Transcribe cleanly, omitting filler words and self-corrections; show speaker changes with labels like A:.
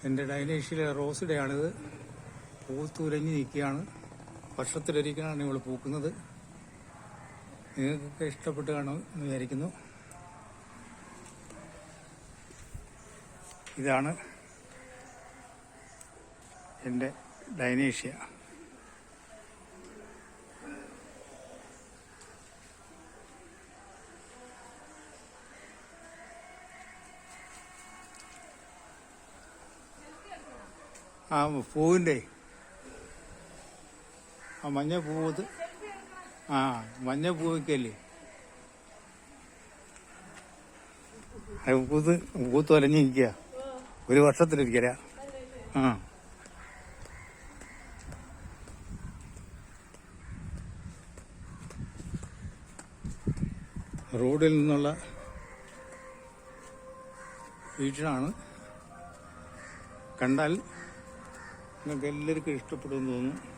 A: എൻ്റെ ഡൈനേഷ്യയിലെ റോസിഡയാണിത്. പൂത്തുലഞ്ഞ് നിൽക്കുകയാണ്. വർഷത്തിലൊരിക്കലാണ് ഇവൾ പൂക്കുന്നത്. നിങ്ങൾക്കൊക്കെ ഇഷ്ടപ്പെട്ട് കാണുമെന്ന് വിചാരിക്കുന്നു. ഇതാണ് എൻ്റെ ഡൈനേഷ്യ. ആ പൂവിൻ്റെ ആ മഞ്ഞ പൂവ്, ആ മഞ്ഞ പൂവൊക്കെയല്ലേ അത് പൂത്ത് ഒലഞ്ഞിരിക്കുക. ഒരു വർഷത്തിലിരിക്കല. ആ റോഡിൽ നിന്നുള്ള വീക്ഷണമാണ്. കണ്ടാൽ നിങ്ങൾക്ക് എല്ലാവർക്കും ഇഷ്ടപ്പെടുമെന്ന് തോന്നുന്നു.